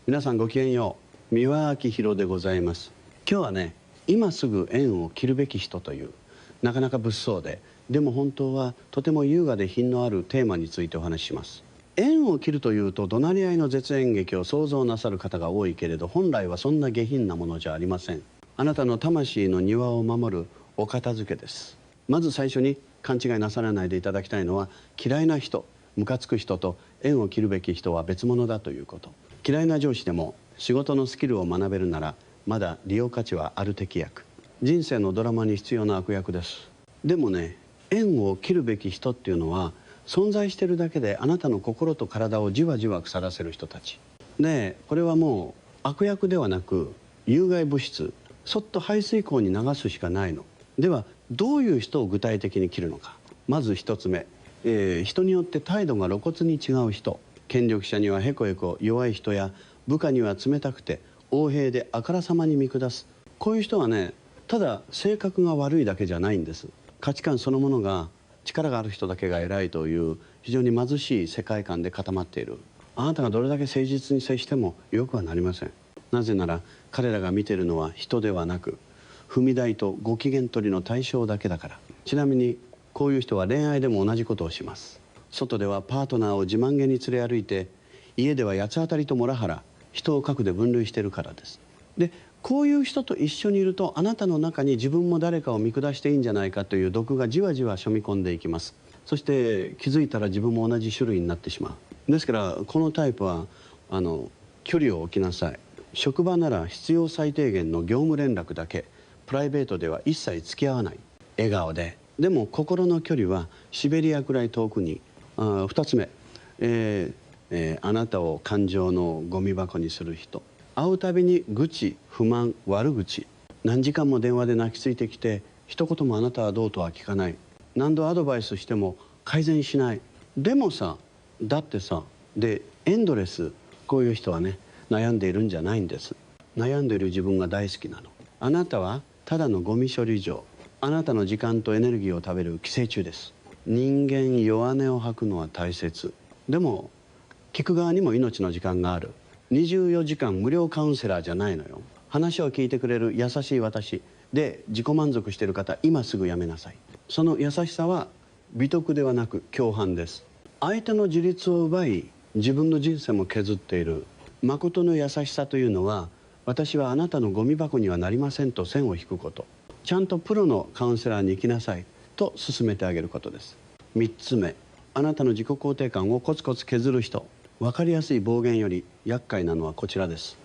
皆さんごきげんよう。三輪明宏でございます。今日はね、今すぐ縁を切るべき人というなかなか物騒でも本当はとても優雅で品のあるテーマについてお話しします。縁を切るというと怒鳴り合いの絶縁劇を想像なさる方が多いけれど、本来はそんな下品なものじゃありません。あなたの魂の庭を守るお片付けです。まず最初に勘違いなさらないでいただきたいのは、嫌いな人、ムカつく人と縁を切るべき人は別物だということ。嫌いな上司でも仕事のスキルを学べるならまだ利用価値はある適役。人生のドラマに必要な悪役です。でもね、縁を切るべき人っていうのは存在してるだけであなたの心と体をじわじわ腐らせる人たちで、これはもう悪役ではなく有害物質、そっと排水口に流すしかないの。ではどういう人を具体的に切るのか。まず一つ目、人によって態度が露骨に違う人。権力者にはへこへこ弱い人や、部下には冷たくて横柄であからさまに見下す、こういう人はね、ただ性格が悪いだけじゃないんです。価値観そのものが力がある人だけが偉いという非常に貧しい世界観で固まっている。あなたがどれだけ誠実に接してもよくはなりません。なぜなら彼らが見ているのは人ではなく踏み台とご機嫌取りの対象だけだから。ちなみにこういう人は恋愛でも同じことをします。外ではパートナーを自慢げに連れ歩いて、家では八つ当たりとモラハラ、人を核で分類しているからです。でこういう人と一緒にいると、あなたの中に自分も誰かを見下していいんじゃないかという毒がじわじわ染み込んでいきます。そして気づいたら自分も同じ種類になってしまう。ですからこのタイプは距離を置きなさい。職場なら必要最低限の業務連絡だけ、プライベートでは一切付き合わない。笑顔でも心の距離はシベリアくらい遠くに。2つ目、あなたを感情のゴミ箱にする人。会うたびに愚痴、不満、悪口。何時間も電話で泣きついてきて一言もあなたはどうとは聞かない。何度アドバイスしても改善しない。でもさ、だってさ、でエンドレス。こういう人はね、悩んでいるんじゃないんです。悩んでいる自分が大好きなの。あなたはただのゴミ処理場。あなたの時間とエネルギーを食べる寄生虫です。人間弱音を吐くのは大切。でも聞く側にも命の時間がある。24時間無料カウンセラーじゃないのよ。話を聞いてくれる優しい私で自己満足している方、今すぐやめなさい。その優しさは美徳ではなく共犯です。相手の自立を奪い自分の人生も削っている。誠の優しさというのは、私はあなたのゴミ箱にはなりませんと線を引くこと。ちゃんとプロのカウンセラーに行きなさいと勧めてあげることです。3つ目、あなたの自己肯定感をコツコツ削る人。分かりやすい暴言より厄介なのはこちらです。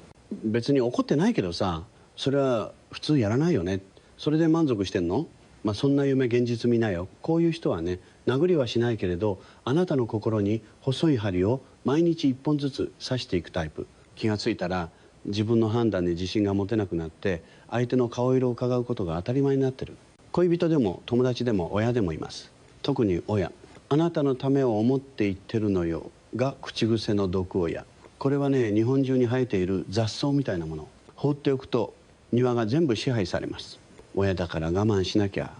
別に怒ってないけどさ、それは普通やらないよね。それで満足してんの？そんな夢現実見なよ。こういう人はね、殴りはしないけれどあなたの心に細い針を毎日1本ずつ刺していくタイプ。気がついたら自分の判断に自信が持てなくなって相手の顔色を伺うことが当たり前になってる。恋人でも友達でも親でもいます。特に親。あなたのためを思って言ってるのよが口癖の毒親。これはね、日本中に生えている雑草みたいなもの。放っておくと庭が全部支配されます。親だから我慢しなきゃ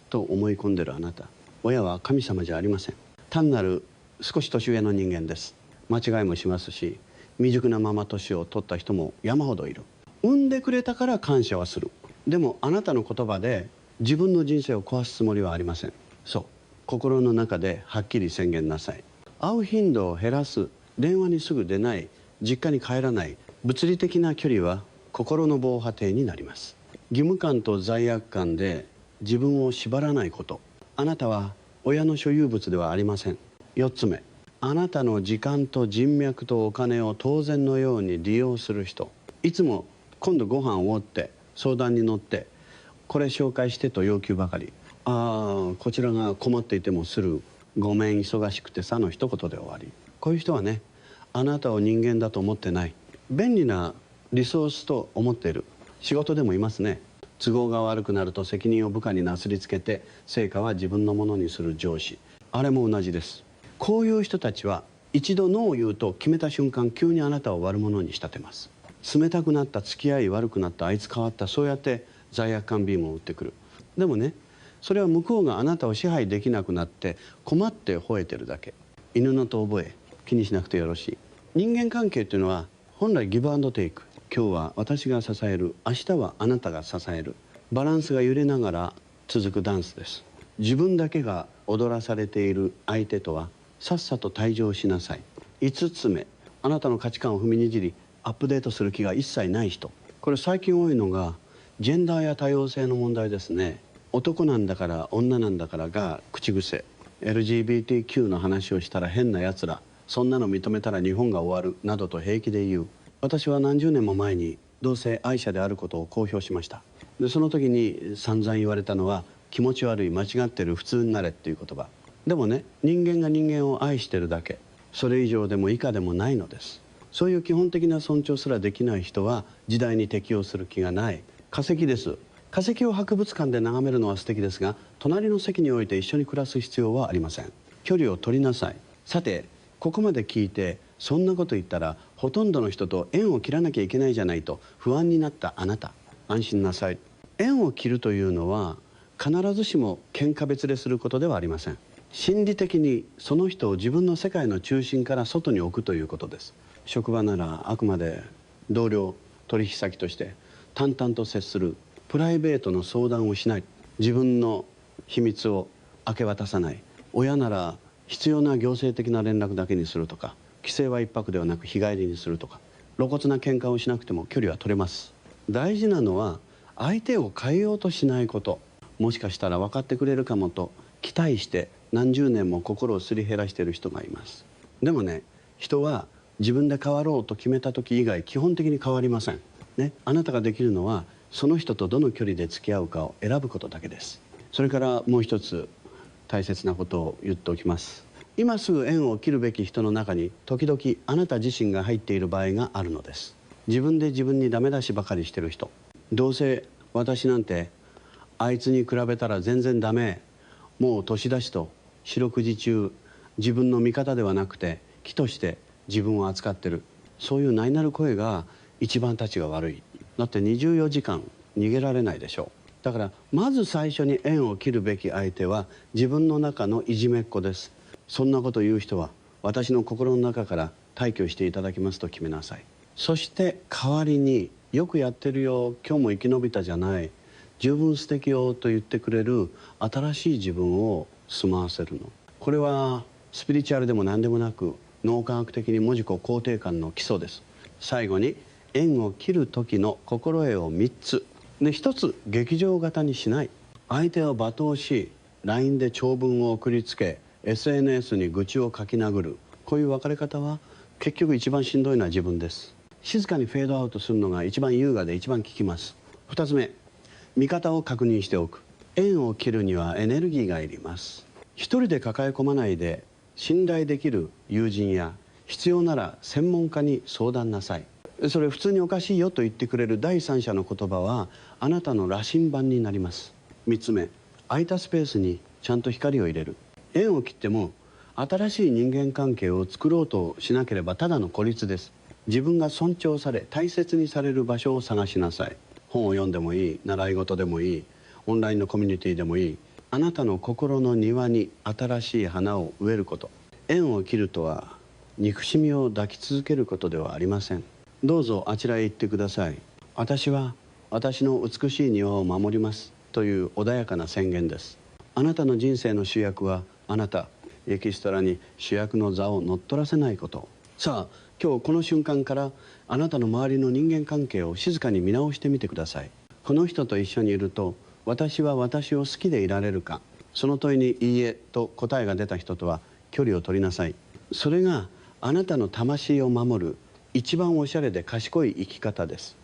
と思い込んでるあなた。親は神様じゃありません。単なる少し年上の人間です。間違いもしますし、未熟なまま年を取った人も山ほどいる。産んでくれたから感謝はする。でもあなたの言葉で自分の人生を壊すつもりはありません。そう、心の中ではっきり宣言なさい。会う頻度を減らす。電話にすぐ出ない。実家に帰らない。物理的な距離は心の防波堤になります。義務感と罪悪感で自分を縛らないこと。あなたは親の所有物ではありません。4つ目、あなたの時間と人脈とお金を当然のように利用する人。いつも今度ご飯をおって相談に乗ってこれ紹介してと要求ばかり。こちらが困っていてもするごめん忙しくてさの一言で終わり。こういう人はね、あなたを人間だと思ってない。便利なリソースと思っている。仕事でもいますね。都合が悪くなると責任を部下になすりつけて成果は自分のものにする上司。あれも同じです。こういう人たちは一度ノーを言うと決めた瞬間、急にあなたを悪者に仕立てます。冷たくなった、付き合い悪くなった、あいつ変わった、そうやって罪悪感ビームを打ってくる。でもね、それは向こうがあなたを支配できなくなって困って吠えてるだけ。犬の遠吠え、気にしなくてよろしい。人間関係というのは本来ギブアンドテイク、今日は私が支える、明日はあなたが支える、バランスが揺れながら続くダンスです。自分だけが踊らされている相手とはさっさと退場しなさい。5つ目、あなたの価値観を踏みにじりアップデートする気が一切ない人。これ最近多いのがジェンダーや多様性の問題ですね。男なんだから女なんだからが口癖、 LGBTQ の話をしたら変なやつら、そんなの認めたら日本が終わるなどと平気で言う。私は何十年も前に同性愛者であることを公表しました。でその時に散々言われたのは、気持ち悪い、間違ってる、普通になれっていう言葉。でもね、人間が人間を愛してるだけ、それ以上でも以下でもないのです。そういう基本的な尊重すらできない人は時代に適応する気がない。化石です。化石を博物館で眺めるのは素敵ですが、隣の席において一緒に暮らす必要はありません。距離を取りなさい。さて、ここまで聞いてそんなこと言ったらほとんどの人と縁を切らなきゃいけないじゃないと不安になったあなた、安心なさい。縁を切るというのは必ずしも喧嘩別ですることではありません。心理的にその人を自分の世界の中心から外に置くということです。職場ならあくまで同僚、取引先として淡々と接する。プライベートの相談をしない。自分の秘密を明け渡さない。親なら必要な行政的な連絡だけにするとか、帰省は1泊ではなく日帰りにするとか、露骨な喧嘩をしなくても距離は取れます。大事なのは相手を変えようとしないこと。もしかしたら分かってくれるかもと期待して何十年も心をすり減らしている人がいます。でもね、人は自分で変わろうと決めた時以外基本的に変わりませんね。あなたができるのはその人とどの距離で付き合うかを選ぶことだけです。それからもう一つ大切なことを言っておきます。今すぐ縁を切るべき人の中に時々あなた自身が入っている場合があるのです。自分で自分にダメ出しばかりしてる人。どうせ私なんてあいつに比べたら全然ダメ、もう年だしと四六時中自分の味方ではなくて木として自分を扱ってる、そういう内なる声が一番たちが悪い。だって24時間逃げられないでしょう。だからまず最初に縁を切るべき相手は自分の中のいじめっ子です。そんなこと言う人は私の心の中から退去していただきますと決めなさい。そして代わりに、よくやってるよ、今日も生き延びたじゃない、十分素敵よと言ってくれる新しい自分を住まわせるの。これはスピリチュアルでも何でもなく脳科学的に文字庫肯定感の基礎です。最後に縁を切る時の心得を3つで、1つ劇場型にしない。相手を罵倒し LINE で長文を送りつけ SNS に愚痴を書き殴る、こういう別れ方は結局一番しんどいのは自分です。静かにフェードアウトするのが一番優雅で一番効きます。2つ目、見方を確認しておく。縁を切るにはエネルギーがいります。一人で抱え込まないで、信頼できる友人や必要なら専門家に相談なさい。それ普通におかしいよと言ってくれる第三者の言葉はあなたの羅針盤になります。3つ目、空いたスペースにちゃんと光を入れる。縁を切っても新しい人間関係を作ろうとしなければただの孤立です。自分が尊重され大切にされる場所を探しなさい。本を読んでもいい、習い事でもいい、オンラインのコミュニティでもいい。あなたの心の庭に新しい花を植えること。縁を切るとは憎しみを抱き続けることではありません。どうぞあちらへ行ってください。私は私の美しい庭を守りますという穏やかな宣言です。あなたの人生の主役はあなた。エキストラに主役の座を乗っ取らせないこと。さあ、今日この瞬間からあなたの周りの人間関係を静かに見直してみてください。この人と一緒にいると私は私を好きでいられるか。その問いにいいえと答えが出た人とは距離を取りなさい。それがあなたの魂を守る一番おしゃれで賢い生き方です。